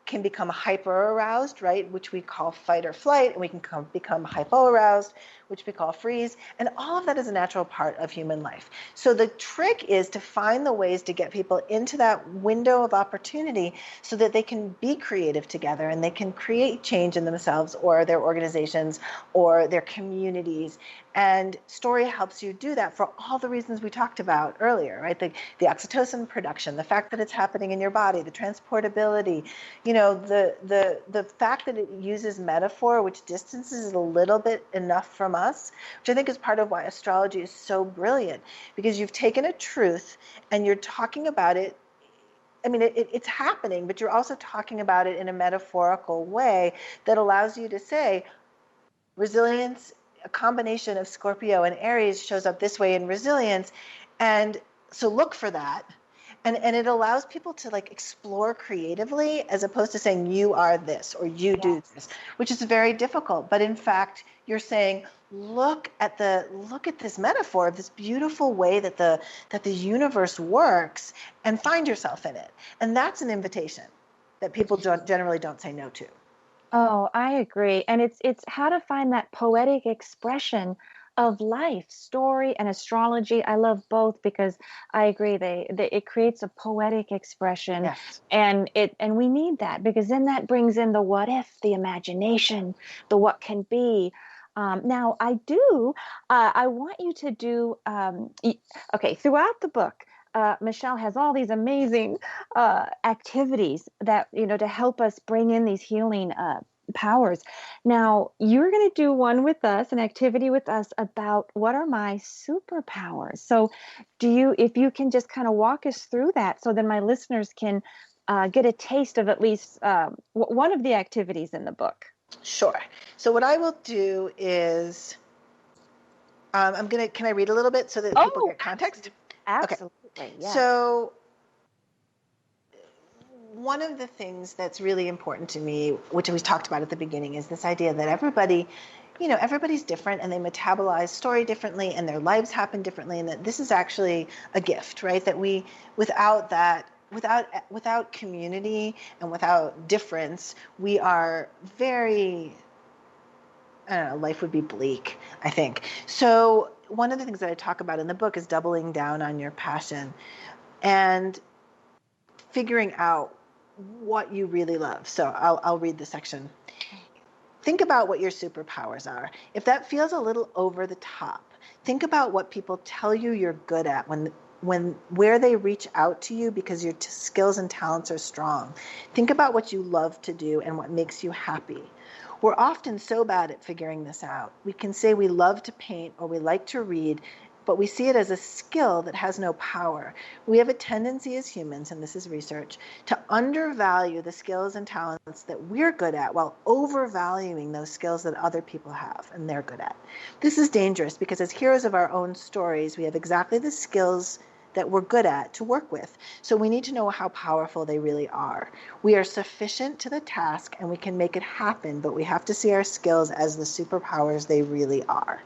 can become hyper aroused, right, which we call fight or flight, and we can become hypo aroused, which we call freeze, and all of that is a natural part of human life. So the trick is to find the ways to get people into that window of opportunity so that they can be creative together and they can create change in themselves or their organizations or their communities. And story helps you do that for all the reasons we talked about earlier, right? The oxytocin production, the fact that it's happening in your body, the transportability, the fact that it uses metaphor, which distances it a little bit enough from us, which I think is part of why astrology is so brilliant, because you've taken a truth and you're talking about it. I mean, it's happening, but you're also talking about it in a metaphorical way that allows you to say resilience. A combination of Scorpio and Aries shows up this way in resilience. And so look for that. And it allows people to like explore creatively as opposed to saying you are this or you do this, which is very difficult. But in fact, you're saying, look at this metaphor of this beautiful way that the universe works and find yourself in it. And that's an invitation that people generally don't say no to. Oh, I agree. And it's how to find that poetic expression of life, story and astrology. I love both because I agree it creates a poetic expression. Yes. And we need that because then that brings in the what if, the imagination, the what can be. Now I want you to do, throughout the book, Michelle has all these amazing activities that, to help us bring in these healing powers. Now, you're going to do an activity with us about what are my superpowers. So if you can just kind of walk us through that so then my listeners can get a taste of at least one of the activities in the book. Sure. So what I will do is, can I read a little bit so that people get context? Absolutely. Okay. Yes. So one of the things that's really important to me, which we talked about at the beginning, is this idea that everybody's different and they metabolize story differently and their lives happen differently, and that this is actually a gift, right? That we, without community and without difference, we are very, life would be bleak, I think. So one of the things that I talk about in the book is doubling down on your passion and figuring out what you really love. So I'll read the section. Think about what your superpowers are. If that feels a little over the top, think about what people tell you you're good at when where they reach out to you because your skills and talents are strong. Think about what you love to do and what makes you happy. We're often so bad at figuring this out. We can say we love to paint or we like to read, but we see it as a skill that has no power. We have a tendency as humans, and this is research, to undervalue the skills and talents that we're good at while overvaluing those skills that other people have and they're good at. This is dangerous because as heroes of our own stories, we have exactly the skills that we're good at to work with. So we need to know how powerful they really are. We are sufficient to the task and we can make it happen, but we have to see our skills as the superpowers they really are.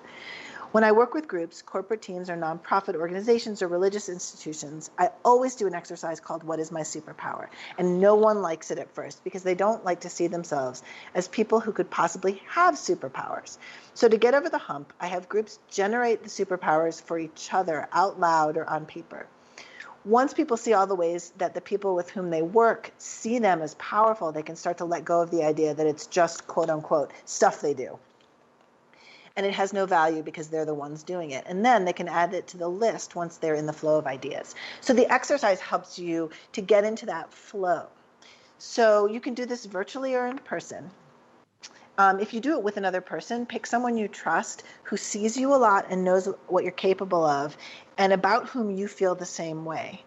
When I work with groups, corporate teams, or nonprofit organizations or religious institutions, I always do an exercise called What is My Superpower? And no one likes it at first because they don't like to see themselves as people who could possibly have superpowers. So to get over the hump, I have groups generate the superpowers for each other out loud or on paper. Once people see all the ways that the people with whom they work see them as powerful, they can start to let go of the idea that it's just quote unquote stuff they do. And it has no value because they're the ones doing it. And then they can add it to the list once they're in the flow of ideas. So the exercise helps you to get into that flow. So you can do this virtually or in person. If you do it with another person, pick someone you trust who sees you a lot and knows what you're capable of and about whom you feel the same way.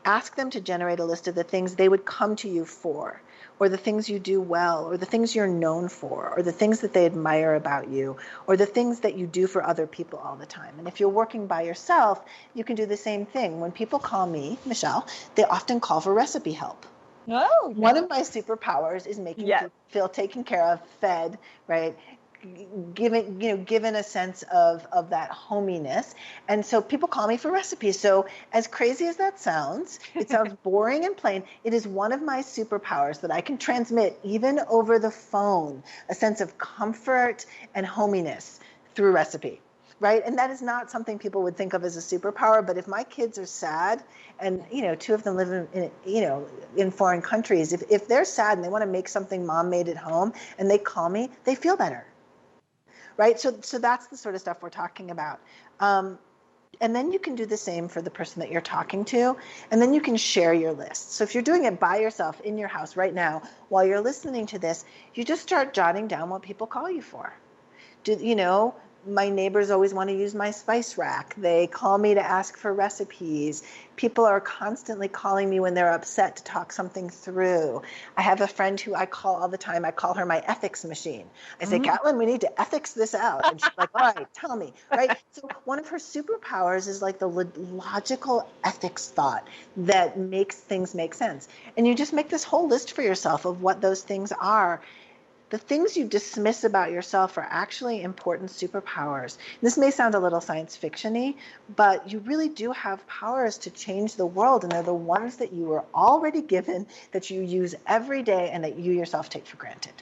Ask them to generate a list of the things they would come to you for, or the things you do well, or the things you're known for, or the things that they admire about you, or the things that you do for other people all the time. And if you're working by yourself, you can do the same thing. When people call me, Michelle, they often call for recipe help. Oh, One of my superpowers is making yes. people feel taken care of, fed, right? Given a sense of that hominess. And so people call me for recipes. So as crazy as that sounds, it sounds boring and plain. It is one of my superpowers that I can transmit even over the phone, a sense of comfort and hominess through recipe. Right? And that is not something people would think of as a superpower. But if my kids are sad and, two of them live in foreign countries, if they're sad and they want to make something mom made at home and they call me, they feel better. Right? So that's the sort of stuff we're talking about. And then you can do the same for the person that you're talking to. And then you can share your list. So if you're doing it by yourself in your house right now, while you're listening to this, you just start jotting down what people call you for. My neighbors always want to use my spice rack. They call me to ask for recipes. People are constantly calling me when they're upset to talk something through. I have a friend who I call all the time. I call her my ethics machine. I say, Catlin, we need to ethics this out. And she's like, all right, tell me, right? So one of her superpowers is like the logical ethics thought that makes things make sense. And you just make this whole list for yourself of what those things are. The things you dismiss about yourself are actually important superpowers. This may sound a little science fiction-y, but you really do have powers to change the world, and they're the ones that you were already given, that you use every day, and that you yourself take for granted.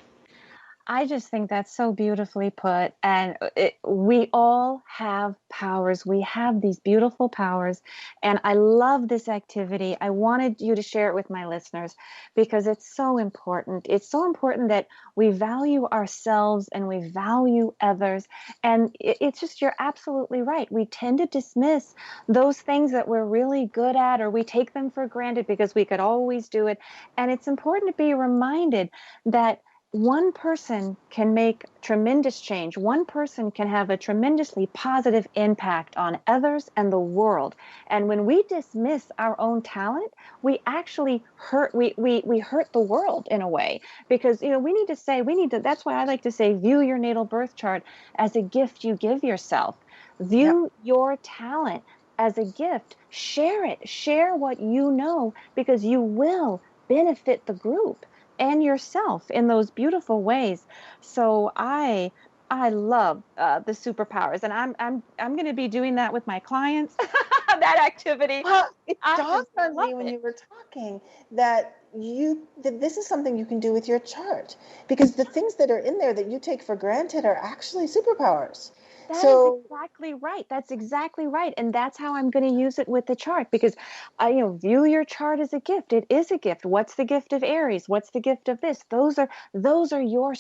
I just think that's so beautifully put. And we all have powers. We have these beautiful powers. And I love this activity. I wanted you to share it with my listeners because it's so important. It's so important that we value ourselves and we value others. And it's just, you're absolutely right. We tend to dismiss those things that we're really good at, or we take them for granted because we could always do it. And it's important to be reminded that one person can make tremendous change. One person can have a tremendously positive impact on others and the world. And when we dismiss our own talent, we actually hurt, we hurt the world in a way, because, that's why I like to say, view your natal birth chart as a gift you give yourself. View your talent as a gift. Share it. Share what you know, because you will benefit the group and yourself in those beautiful ways. So I love the superpowers, and I'm going to be doing that with my clients. That activity. Well, it dawned on me when you were talking that this is something you can do with your chart, because the things that are in there that you take for granted are actually superpowers. That is So exactly right. That's exactly right. And that's how I'm going to use it with the chart because view your chart as a gift. It is a gift. What's the gift of Aries? What's the gift of this? Those are your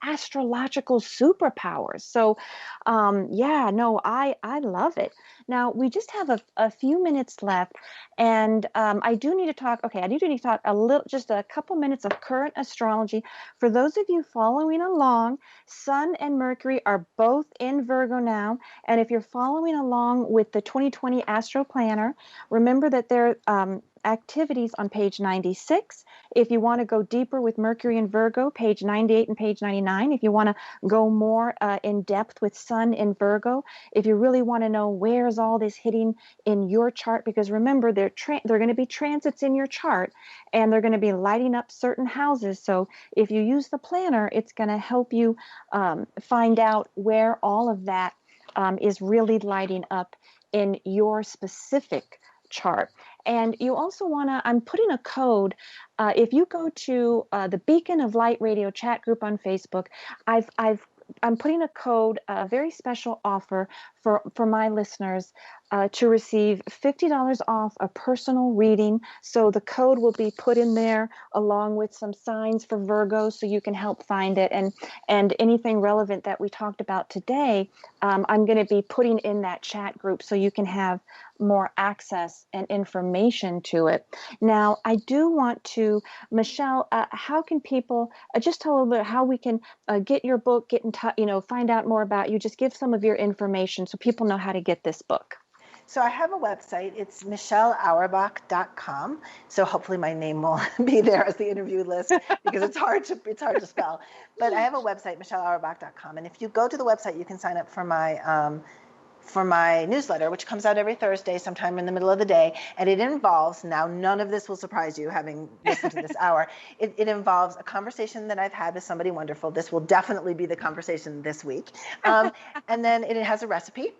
astrological superpowers. So yeah, no, I love it. Now we just have a few minutes left and I do need to talk. Okay, I do need to talk just a couple minutes of current astrology. For those of you following along, Sun and Mercury are both in Virgo now. And if you're following along with the 2020 Astro Planner, remember that there are activities on page 96. If you want to go deeper with Mercury and Virgo, page 98 and page 99. If you want to go more in depth with Sun in Virgo, if you really want to know where's all this hitting in your chart, because remember, they're going to be transits in your chart and they're going to be lighting up certain houses. So if you use the planner, it's going to help you find out where all of that is really lighting up in your specific chart. And you also want to, I'm putting a code. If you go to the Beacon of Light Radio chat group on Facebook, I'm putting a code, a very special offer for my listeners to receive $50 off a personal reading. So the code will be put in there along with some signs for Virgo so you can help find it. And anything relevant that we talked about today, I'm going to be putting in that chat group so you can have more access and information to it. Now, I do want to, Michelle, how can people just tell a little bit how we can get your book, get in touch, find out more about you, just give some of your information so people know how to get this book. So I have a website. It's michelleauerbach.com. So hopefully my name will be there as the interview list because it's hard to spell. But I have a website, michelleauerbach.com. And if you go to the website, you can sign up for my newsletter, which comes out every Thursday sometime in the middle of the day. And it involves, now none of this will surprise you having listened to this hour, it involves a conversation that I've had with somebody wonderful. This will definitely be the conversation this week. And then it has a recipe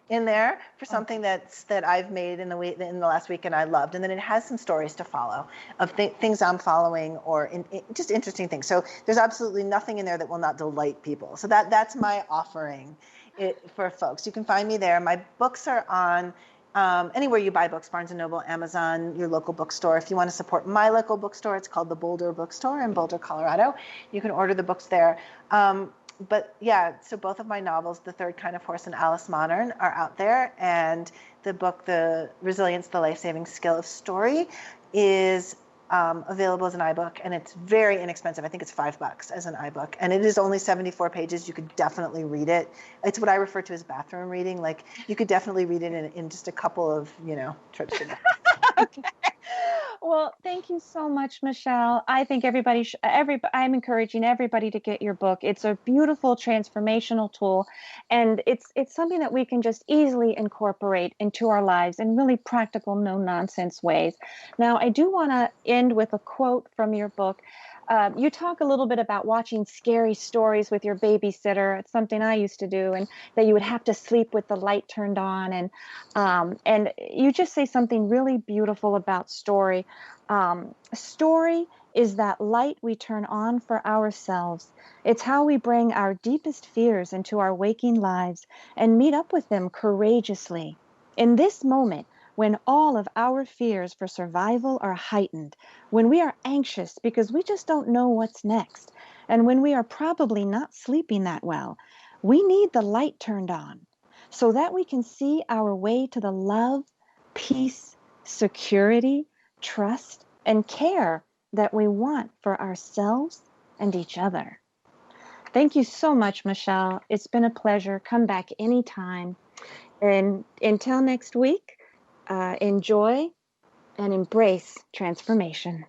in there for something that I've made in the last week and I loved. And then it has some stories to follow of things I'm following or just interesting things. So there's absolutely nothing in there that will not delight people. So that's my offering for folks. You can find me there. My books are on anywhere you buy books, Barnes & Noble, Amazon, your local bookstore. If you want to support my local bookstore, it's called the Boulder Bookstore in Boulder, Colorado. You can order the books there. But yeah, so both of my novels, The Third Kind of Horse and Alice Modern, are out there. And the book, The Resilience, the Life-Saving Skill of Story, is available as an iBook, and it's very inexpensive. I think it's $5 as an iBook, and it is only 74 pages. You could definitely read it. It's what I refer to as bathroom reading. Like you could definitely read it in just a couple of trips to the Okay. Well, thank you so much, Michelle. I think I'm encouraging everybody to get your book. It's a beautiful transformational tool, and it's something that we can just easily incorporate into our lives in really practical, no nonsense ways. Now, I do want to end with a quote from your book. You talk a little bit about watching scary stories with your babysitter. It's something I used to do, and that you would have to sleep with the light turned on. And you just say something really beautiful about story. Story is that light we turn on for ourselves. It's how we bring our deepest fears into our waking lives and meet up with them courageously. In this moment, when all of our fears for survival are heightened, when we are anxious because we just don't know what's next, and when we are probably not sleeping that well, we need the light turned on so that we can see our way to the love, peace, security, trust, and care that we want for ourselves and each other. Thank you so much, Michelle. It's been a pleasure. Come back anytime. And until next week, enjoy and embrace transformation.